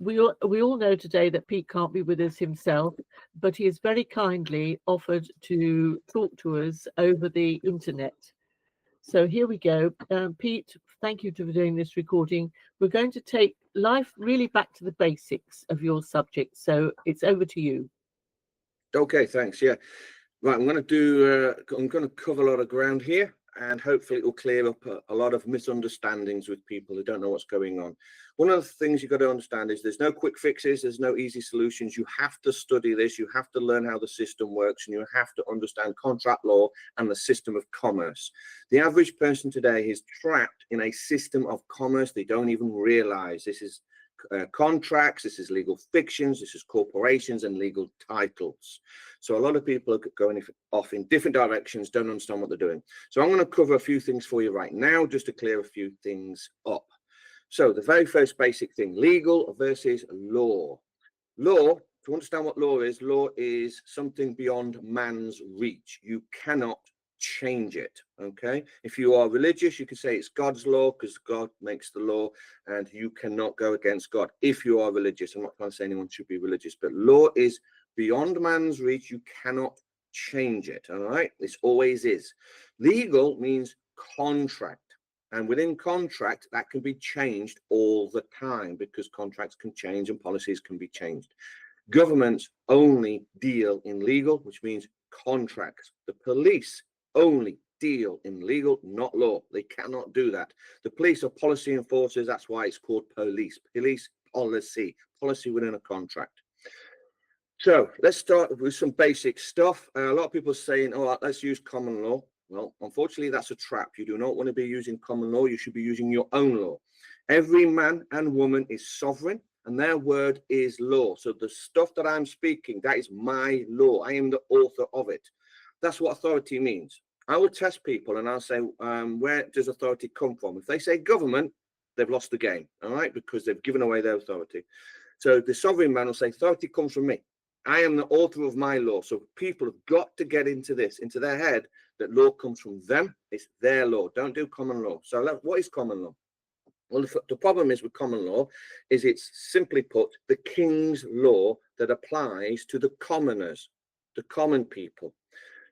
we all know today that Pete can't be with us himself, but he has very kindly offered to talk to us over the internet. So here we go. Pete, thank you for doing this recording. We're going to take life really back to the basics of your subject. So it's over to you. Okay, thanks. Yeah, right. I'm going to cover a lot of ground here, and hopefully it will clear up a lot of misunderstandings with people who don't know what's going on. One of the things you've got to understand is there's no quick fixes, there's no easy solutions. You have to study this, you have to learn how the system works, and you have to understand contract law and the system of commerce. The average person today is trapped in a system of commerce they don't even realize. This is contracts, this is legal fictions, this is corporations and legal titles. So a lot of people are going off in different directions, don't understand what they're doing. So I'm going to cover a few things for you right now just to clear a few things up. So the very first basic thing, legal versus law. Law, to understand what law is something beyond man's reach. You cannot change it. Okay, if you are religious, you can say it's God's law because God makes the law, and you cannot go against God if you are religious. I'm not trying to say anyone should be religious, but law is beyond man's reach. You cannot change it. All right, this always is. Legal means contract, and within contract that can be changed all the time because contracts can change and policies can be changed. Governments only deal in legal, which means contracts. The police only deal in legal, not law. They cannot do that. The police are policy enforcers. That's why it's called police. Police policy within a contract. So let's start with some basic stuff. A lot of people are saying, oh, let's use common law. Well, unfortunately, that's a trap. You do not want to be using common law. You should be using your own law. Every man and woman is sovereign, and their word is law. So the stuff that I'm speaking, that is my law. I am the author of it. That's what authority means. I will test people and I'll say, where does authority come from? If they say government, they've lost the game, all right, because they've given away their authority. So the sovereign man will say, authority comes from me. I am the author of my law. So people have got to get into this, into their head, that law comes from them. It's their law. Don't do common law. So what is common law? Well, the problem is with common law is it's simply put the king's law that applies to the commoners, the common people.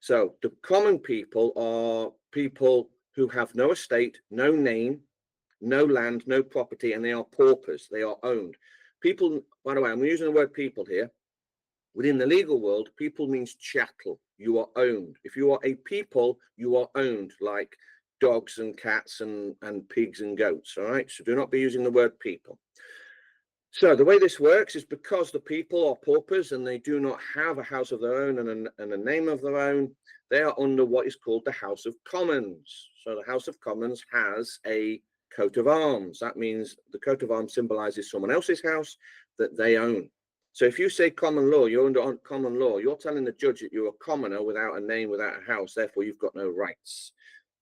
So the common people are people who have no estate, no name, no land, no property, and they are paupers. They are owned. People, by the way, I'm using the word people here. Within the legal world, people means chattel. You are owned. If you are a people, you are owned, like dogs and cats and pigs and goats. All right. So do not be using the word people. So the way this works is because the people are paupers and they do not have a house of their own and a name of their own, they are under what is called the House of Commons. So the House of Commons has a coat of arms. That means the coat of arms symbolizes someone else's house that they own. So if you say common law, you're under common law, you're telling the judge that you're a commoner without a name, without a house, therefore you've got no rights.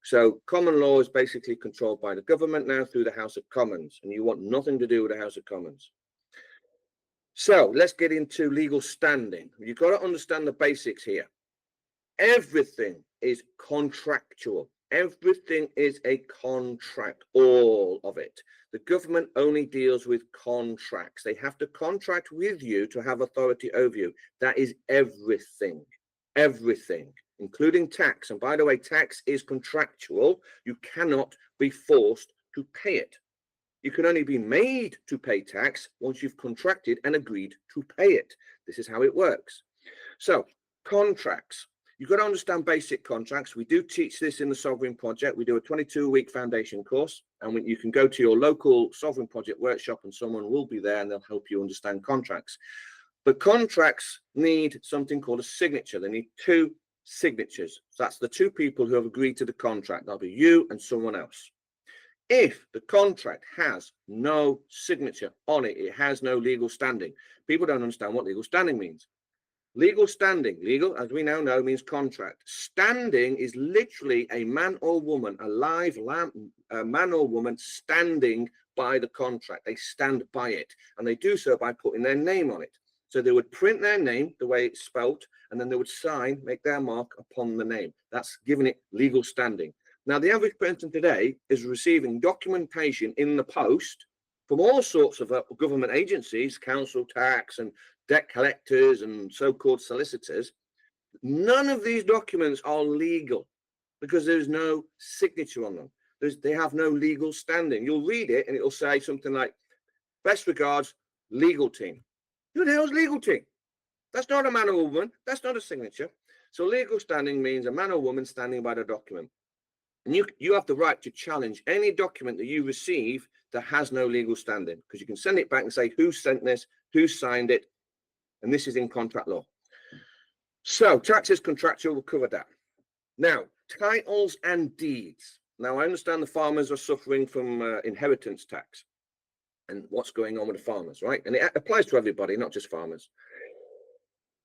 So common law is basically controlled by the government now through the House of Commons, and you want nothing to do with the House of Commons. So let's get into legal standing. You've got to understand the basics here. Everything is contractual. Everything is a contract, all of it. The government only deals with contracts. They have to contract with you to have authority over you. That is everything, everything, including tax. And by the way, tax is contractual. You cannot be forced to pay it. You can only be made to pay tax once you've contracted and agreed to pay it. This is how it works. So contracts, you've got to understand basic contracts. We do teach this in the Sovereign Project. We do a 22-week foundation course, and you can go to your local Sovereign Project workshop and someone will be there and they'll help you understand contracts. But contracts need something called a signature. They need two signatures. So that's the two people who have agreed to the contract. That'll be you and someone else. If the contract has no signature on it, it has no legal standing. People don't understand what legal standing means. Legal standing, legal, as we now know, means contract. Standing is literally a man or woman, a live man or woman standing by the contract. They stand by it, and they do so by putting their name on it. So they would print their name the way it's spelt, and then they would sign, make their mark upon the name. That's giving it legal standing. Now, the average person today is receiving documentation in the post from all sorts of government agencies, council tax and debt collectors and so-called solicitors. None of these documents are legal because there's no signature on them. They have no legal standing. You'll read it and it'll say something like, best regards, legal team. Who the hell's legal team? That's not a man or woman. That's not a signature. So legal standing means a man or woman standing by the document. And you have the right to challenge any document that you receive that has no legal standing, because you can send it back and say, who sent this, who signed it, and this is in contract law. So taxes, contractual, we'll cover that. Now, titles and deeds. Now, I understand the farmers are suffering from inheritance tax and what's going on with the farmers, right? And it applies to everybody, not just farmers.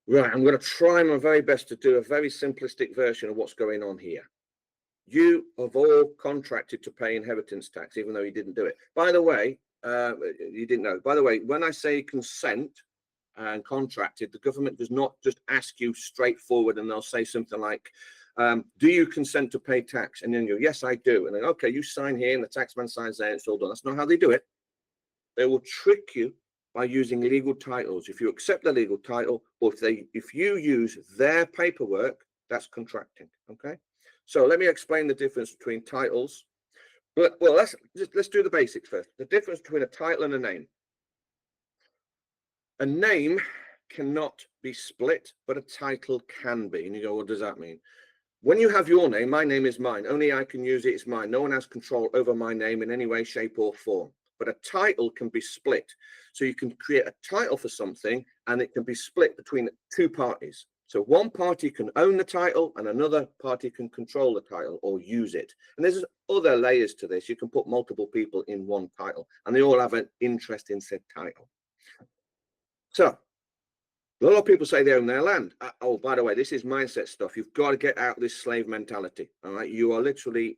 Right, I'm going to try my very best to do a very simplistic version of what's going on here. You have all contracted to pay inheritance tax, even though you didn't do it. By the way, you didn't know. By the way, when I say consent and contracted, the government does not just ask you straightforward and they'll say something like, do you consent to pay tax? And then you go, yes, I do. And then, okay, you sign here and the taxman signs there, it's all done. That's not how they do it. They will trick you by using legal titles. If you accept the legal title, or if you use their paperwork, that's contracting, okay? So let me explain the difference between titles. Well, let's do the basics first. The difference between a title and a name. A name cannot be split, but a title can be. And you go, what does that mean? When you have your name, my name is mine. Only I can use it, it's mine. No one has control over my name in any way, shape, or form. But a title can be split. So you can create a title for something and it can be split between two parties. So one party can own the title and another party can control the title or use it. And there's other layers to this. You can put multiple people in one title and they all have an interest in said title. So a lot of people say they own their land. Oh, by the way, this is mindset stuff. You've got to get out of this slave mentality. All right. You are literally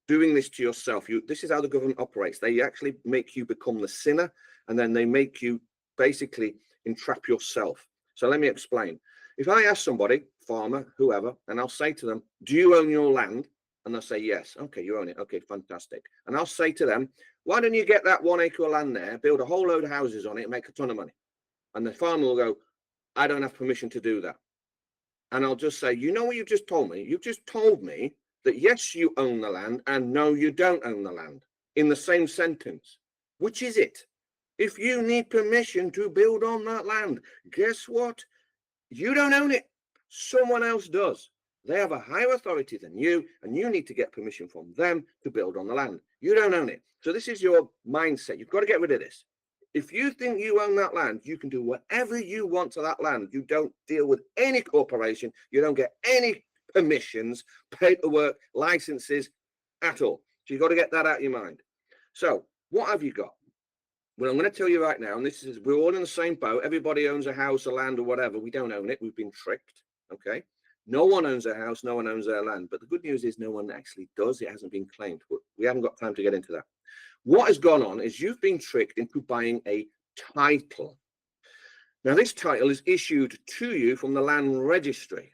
doing this to yourself. This is how the government operates. They actually make you become the sinner and then they make you basically entrap yourself. So let me explain. If I ask somebody, farmer, whoever, and I'll say to them, do you own your land? And they'll say, yes. Okay, you own it. Okay, fantastic. And I'll say to them, why don't you get that 1 acre of land there, build a whole load of houses on it and make a ton of money? And the farmer will go, I don't have permission to do that. And I'll just say, you know what you've just told me? You've just told me that yes, you own the land and no, you don't own the land in the same sentence. Which is it? If you need permission to build on that land, guess what? You don't own it. Someone else does. They have a higher authority than you, and you need to get permission from them to build on the land. You don't own it. So this is your mindset. You've got to get rid of this. If you think you own that land, you can do whatever you want to that land. You don't deal with any corporation. You don't get any permissions, paperwork, licenses at all. So you've got to get that out of your mind. So what have you got? Well, I'm going to tell you right now, and this is, we're all in the same boat. Everybody owns a house, a land, or whatever. We don't own it. We've been tricked. Okay. No one owns a house. No one owns their land. But the good news is no one actually does. It hasn't been claimed. But we haven't got time to get into that. What has gone on is you've been tricked into buying a title. Now, this title is issued to you from the land registry.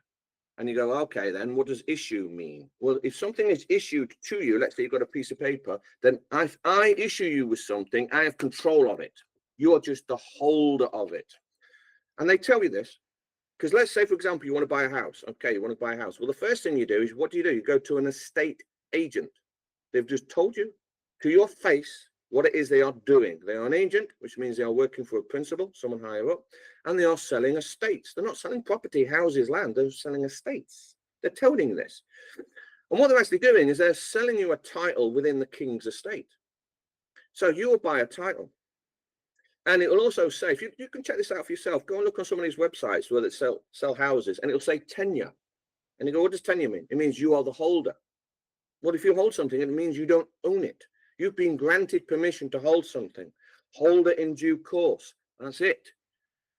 And you go, okay, then what does issue mean? Well, if something is issued to you, let's say you've got a piece of paper, then if I issue you with something, I have control of it. You're just the holder of it. And they tell you this, because let's say, for example, you want to buy a house. Okay, you want to buy a house. Well, the first thing you do is, what do? You go to an estate agent. They've just told you to your face what it is they are doing. They are an agent, which means they are working for a principal, someone higher up, and they are selling estates. They're not selling property, houses, land. They're selling estates. They're telling you this. And what they're actually doing is they're selling you a title within the king's estate. So you will buy a title. And it will also say, if you can check this out for yourself, go and look on some of these websites where they sell houses, and it'll say tenure. And you go, what does tenure mean? It means you are the holder. Well, if you hold something, it means you don't own it. You've been granted permission to hold something. Hold it in due course. That's it.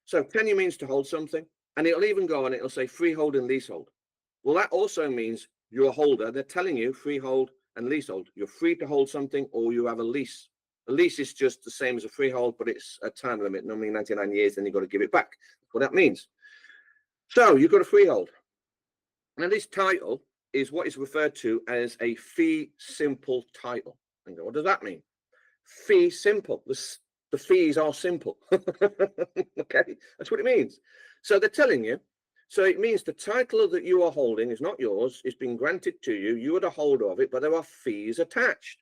So tenure means to hold something. And it'll even go on, it'll say freehold and leasehold. Well, that also means you're a holder. They're telling you freehold and leasehold. You're free to hold something or you have a lease. A lease is just the same as a freehold, but it's a time limit, normally 99 years, then you've got to give it back. That's what that means. So you've got a freehold. Now this title is what is referred to as a fee simple title. And what does that mean? fee simple. The fees are simple. Okay, that's what it means. So they're telling you. So it means the title that you are holding is not yours. It's been granted to you. You are the holder of it, but there are fees attached.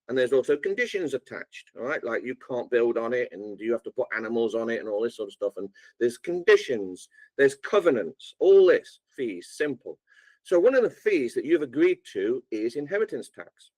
And there's also conditions attached, all right? Like you can't build on it and you have to put animals on it and all this sort of stuff. And there's conditions, there's covenants, all this, fees, simple. So one of the fees that you've agreed to is inheritance tax,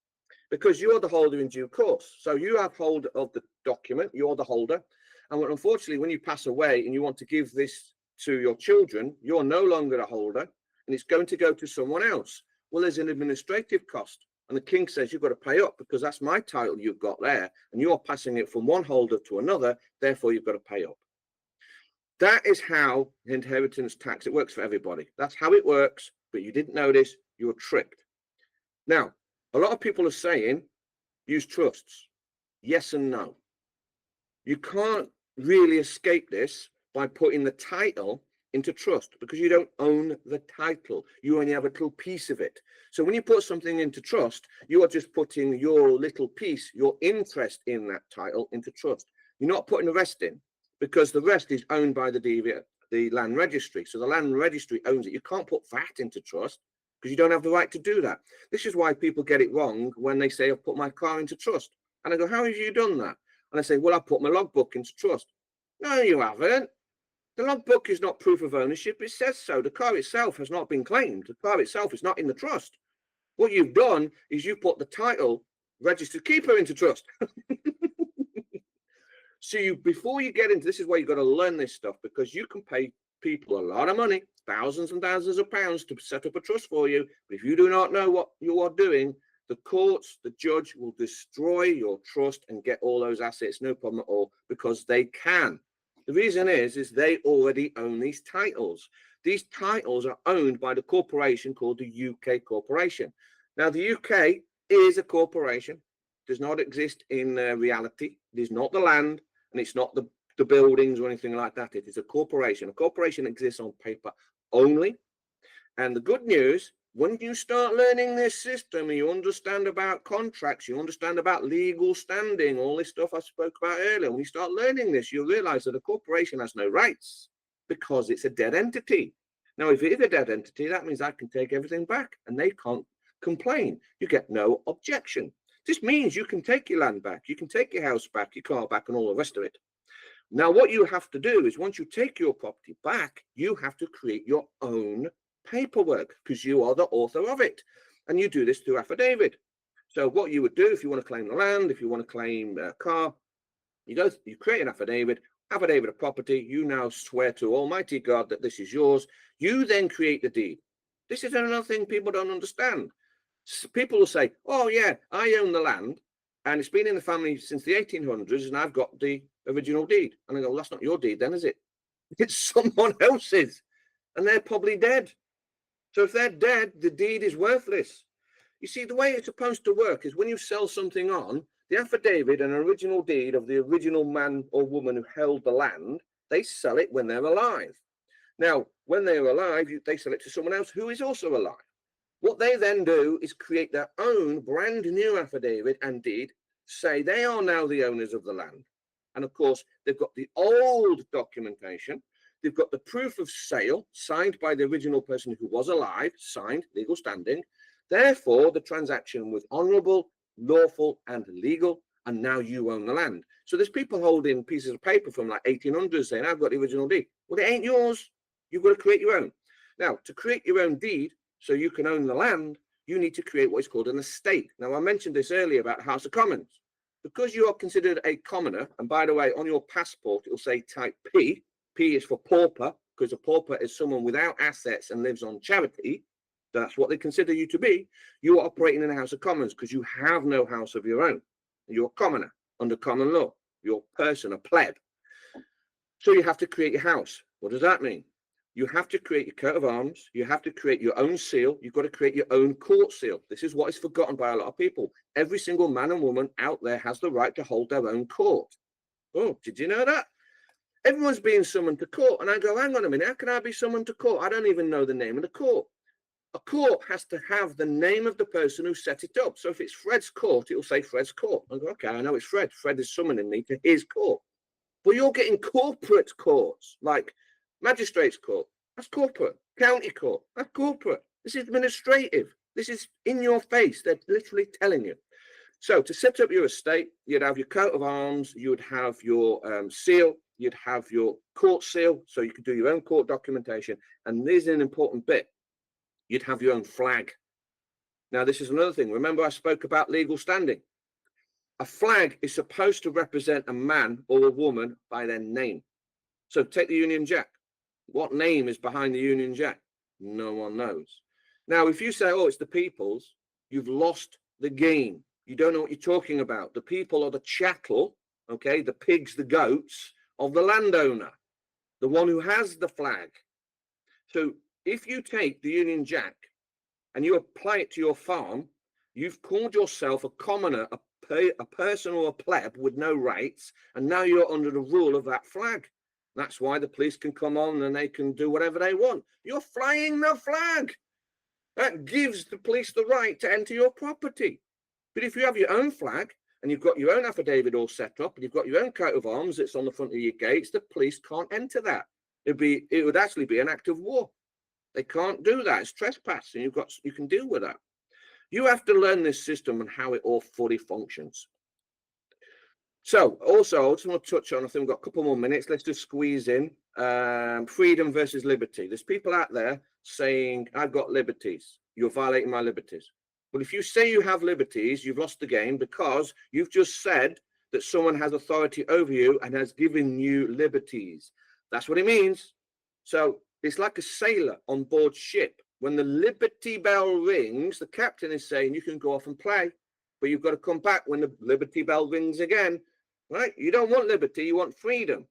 because you're the holder in due course. So you have hold of the document, you're the holder. And unfortunately, when you pass away and you want to give this to your children, you're no longer a holder and it's going to go to someone else. Well, there's an administrative cost. And the king says, you've got to pay up because that's my title you've got there. And you're passing it from one holder to another. Therefore, you've got to pay up. That is how inheritance tax, it works for everybody. That's how it works. But you didn't notice, you were tricked. Now, a lot of people are saying, use trusts. Yes and no. You can't really escape this by putting the title into trust because you don't own the title. You only have a little piece of it. So when you put something into trust, you are just putting your little piece, your interest in that title into trust. You're not putting the rest in because the rest is owned by the land registry. So the land registry owns it. You can't put that into trust because you don't have the right to do that. This is why people get it wrong when they say, I've put my car into trust. And I go, how have you done that? And I say, well, I put my logbook into trust. No, you haven't. The logbook is not proof of ownership. It says so. The car itself has not been claimed. The car itself is not in the trust. What you've done is you put the title registered keeper into trust. So before you get into this is where you've got to learn this stuff, because you can pay people a lot of money, thousands and thousands of pounds to set up a trust for you. But if you do not know what you are doing, the courts, the judge will destroy your trust and get all those assets, no problem at all, because they can. The reason is they already own these titles. These titles are owned by the corporation called the UK Corporation. Now, the UK is a corporation, does not exist in reality. It is not the land, and it's not the buildings or anything like that. It is a corporation. A corporation exists on paper only. And the good news, when you start learning this system and you understand about contracts, you understand about legal standing, all this stuff I spoke about earlier, when you start learning this, you'll realize that a corporation has no rights because it's a dead entity. Now, if it is a dead entity, that means I can take everything back and they can't complain. You get no objection. This means you can take your land back, you can take your house back, your car back, and all the rest of it. Now, what you have to do is once you take your property back, you have to create your own paperwork because you are the author of it, and you do this through affidavit. So what you would do if you want to claim the land, if you want to claim a car, you create an affidavit of property. You now swear to Almighty God that this is yours. You then create the deed. This is another thing people don't understand. People will say, oh yeah, I own the land and it's been in the family since the 1800s and I've got the original deed. And I go, well, that's not your deed then, is it? It's someone else's, and they're probably dead. So if they're dead, the deed is worthless. You see, the way it's supposed to work is when you sell something on, the affidavit and original deed of the original man or woman who held the land, they sell it when they're alive. Now, when they're alive, they sell it to someone else who is also alive. What they then do is create their own brand new affidavit and deed, say they are now the owners of the land. And of course, they've got the old documentation. They've got the proof of sale signed by the original person who was alive, signed, legal standing. Therefore, the transaction was honorable, lawful, and legal, and now you own the land. So there's people holding pieces of paper from like 1800s saying, I've got the original deed. Well, it ain't yours. You've got to create your own. Now, to create your own deed so you can own the land, you need to create what is called an estate. Now, I mentioned this earlier about House of Commons. Because you are considered a commoner, and by the way, on your passport, it'll say type P. P is for pauper, because a pauper is someone without assets and lives on charity. That's what they consider you to be. You are operating in a House of Commons because you have no house of your own. You're a commoner under common law. You're a person, a pleb. So you have to create your house. What does that mean? You have to create your coat of arms. You have to create your own seal. You've got to create your own court seal. This is what is forgotten by a lot of people. Every single man and woman out there has the right to hold their own court. Oh, did you know that? Everyone's being summoned to court. And I go, hang on a minute, how can I be summoned to court? I don't even know the name of the court. a court has to have the name of the person who set it up. So if it's Fred's court, it will say Fred's court. I go, okay, I know it's Fred. Fred is summoning me to his court. But you're getting corporate courts, like magistrates court. That's corporate. County court. That's corporate. This is administrative. This is in your face. They're literally telling you. So to set up your estate, you'd have your coat of arms, you'd have your seal, you'd have your court seal, so you could do your own court documentation. And this is an important bit. You'd have your own flag. Now, this is another thing. Remember, I spoke about legal standing. A flag is supposed to represent a man or a woman by their name. So take the Union Jack. What name is behind the Union Jack? No one knows. Now, if you say, oh, it's the people's, you've lost the game. You don't know what you're talking about. The people are the chattel, okay, the pigs, the goats of the landowner, the one who has the flag. So if you take the Union Jack and you apply it to your farm, you've called yourself a commoner, a person or a pleb with no rights, and now you're under the rule of that flag. That's why the police can come on and they can do whatever they want. You're flying the flag. That gives the police the right to enter your property. But if you have your own flag and you've got your own affidavit all set up and you've got your own coat of arms that's on the front of your gates, the police can't enter that. It would actually be an act of war. They can't do that. It's trespass, and you can deal with that. You have to learn this system and how it all fully functions. So also, I just want to touch on, I think we've got a couple more minutes. Let's just squeeze in freedom versus liberty. There's people out there saying, I've got liberties. You're violating my liberties. Well, if you say you have liberties, you've lost the game, because you've just said that someone has authority over you and has given you liberties. That's what it means. So it's like a sailor on board ship. When the liberty bell rings, the captain is saying you can go off and play, but you've got to come back when the liberty bell rings again, right? You don't want liberty, you want freedom.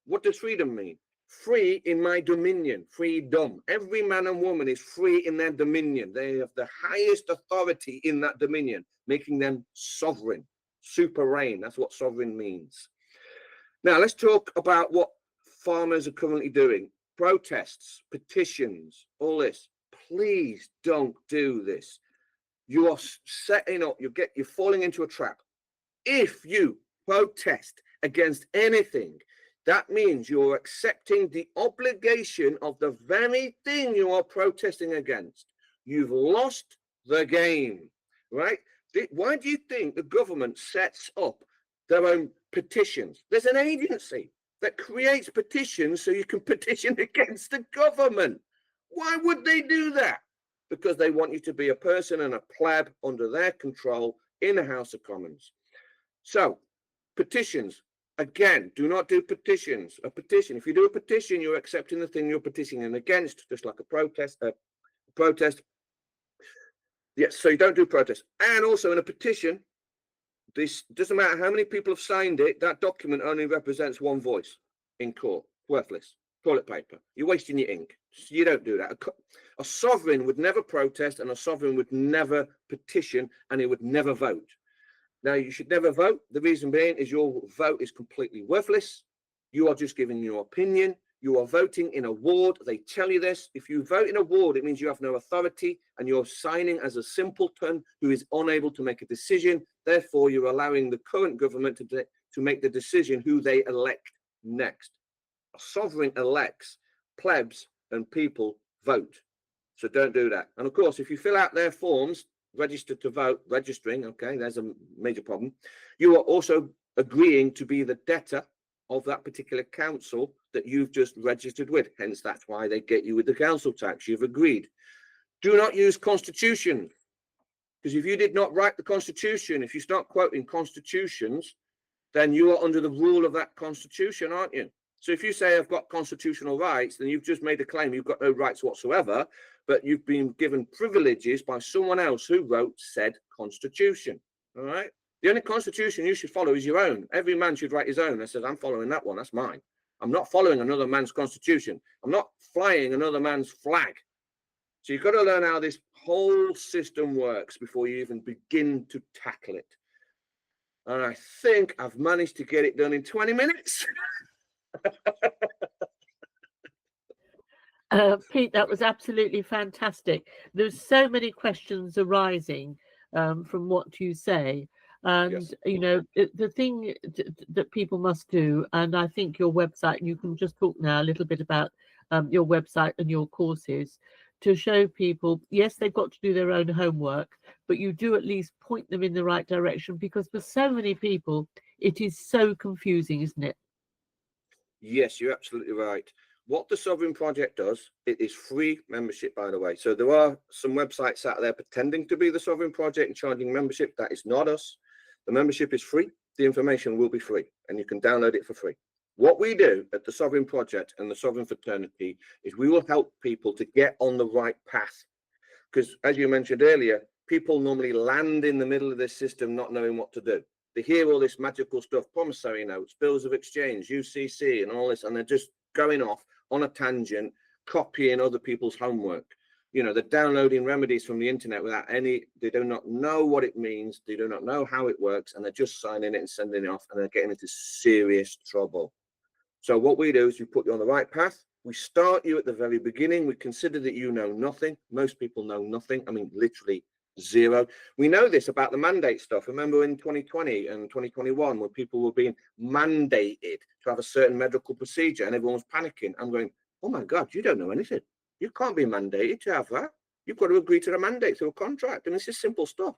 What does freedom mean? Free in my dominion, freedom. Every man and woman is free in their dominion. They have the highest authority in that dominion, making them sovereign, sovereign. That's what sovereign means. Now, let's talk about what farmers are currently doing. Protests, petitions, all this. Please don't do this. You are setting up, you're falling into a trap. If you protest against anything, that means you're accepting the obligation of the very thing you are protesting against. You've lost the game, right? Why do you think the government sets up their own petitions? There's an agency that creates petitions so you can petition against the government. Why would they do that? Because they want you to be a person and a pleb under their control in the House of Commons. So, petitions. Again, do not do petitions. A petition. If you do a petition, you're accepting the thing you're petitioning against, just like a protest. Yes, so you don't do protest. And also in a petition, this doesn't matter how many people have signed it, that document only represents one voice in court. Worthless. Toilet paper. You're wasting your ink. You don't do that. A sovereign would never protest, and a sovereign would never petition, and he would never vote. Now, you should never vote. The reason being is your vote is completely worthless. You are just giving your opinion. You are voting in a ward. They tell you this. If you vote in a ward, it means you have no authority, and you're signing as a simpleton who is unable to make a decision. Therefore, you're allowing the current government to make the decision who they elect next. A sovereign elects, plebs and people vote. So don't do that. And of course, if you fill out their forms, registered to vote, registering, okay, there's a major problem. You are also agreeing to be the debtor of that particular council that you've just registered with. Hence, that's why they get you with the council tax. You've agreed. Do not use constitutions, because if you did not write the constitution, if you start quoting constitutions, then you are under the rule of that constitution, aren't you? So if you say I've got constitutional rights, then you've just made a claim you've got no rights whatsoever, but you've been given privileges by someone else who wrote said constitution. All right. The only constitution you should follow is your own. Every man should write his own. I said, I'm following that one. That's mine. I'm not following another man's constitution. I'm not flying another man's flag. So you've got to learn how this whole system works before you even begin to tackle it. And I think I've managed to get it done in 20 minutes. Pete, that was absolutely fantastic. There's so many questions arising from what you say. And, Yes. you know, the thing that people must do, and I think your website, you can just talk now a little bit about your website and your courses to show people, yes, they've got to do their own homework, but you do at least point them in the right direction, because for so many people, it is so confusing, isn't it? Yes, you're absolutely right. What the Sovereign Project does, it is free membership, by the way. So there are some websites out there pretending to be the Sovereign Project and charging membership. That is not us. The membership is free. The information will be free, and you can download it for free. What we do at the Sovereign Project and the Sovereign Fraternity is we will help people to get on the right path. Because as you mentioned earlier, people normally land in the middle of this system not knowing what to do. They hear all this magical stuff, promissory notes, bills of exchange, UCC, and all this, and they're just going off on a tangent, copying other people's homework. You know, they're downloading remedies from the internet without they do not know what it means, they do not know how it works, and they're just signing it and sending it off, and they're getting into serious trouble. So what we do is we put you on the right path. We start you at the very beginning. We consider that you know nothing. Most people know nothing. I mean, literally zero. We know this about the mandate stuff. Remember in 2020 and 2021 when people were being mandated to have a certain medical procedure and everyone was panicking. I'm going, oh my God, you don't know anything. You can't be mandated to have that. You've got to agree to the mandate through a contract. I mean, this is simple stuff.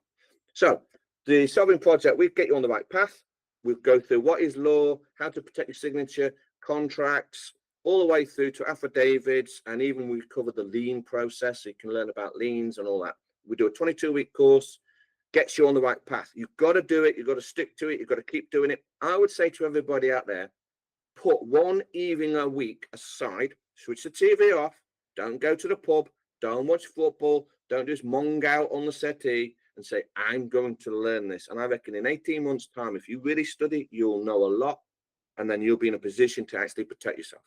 So the Sovereign Project, we get you on the right path. We'll go through what is law, how to protect your signature, contracts, all the way through to affidavits, and even we've covered the lien process, so you can learn about liens and all that. We do a 22-week course, gets you on the right path. You've got to do it, you've got to stick to it, you've got to keep doing it. I would say to everybody out there, put one evening a week aside, switch the TV off, don't go to the pub, don't watch football, don't just mong out on the settee and say, I'm going to learn this. And I reckon in 18 months' time, if you really study, you'll know a lot, and then you'll be in a position to actually protect yourself.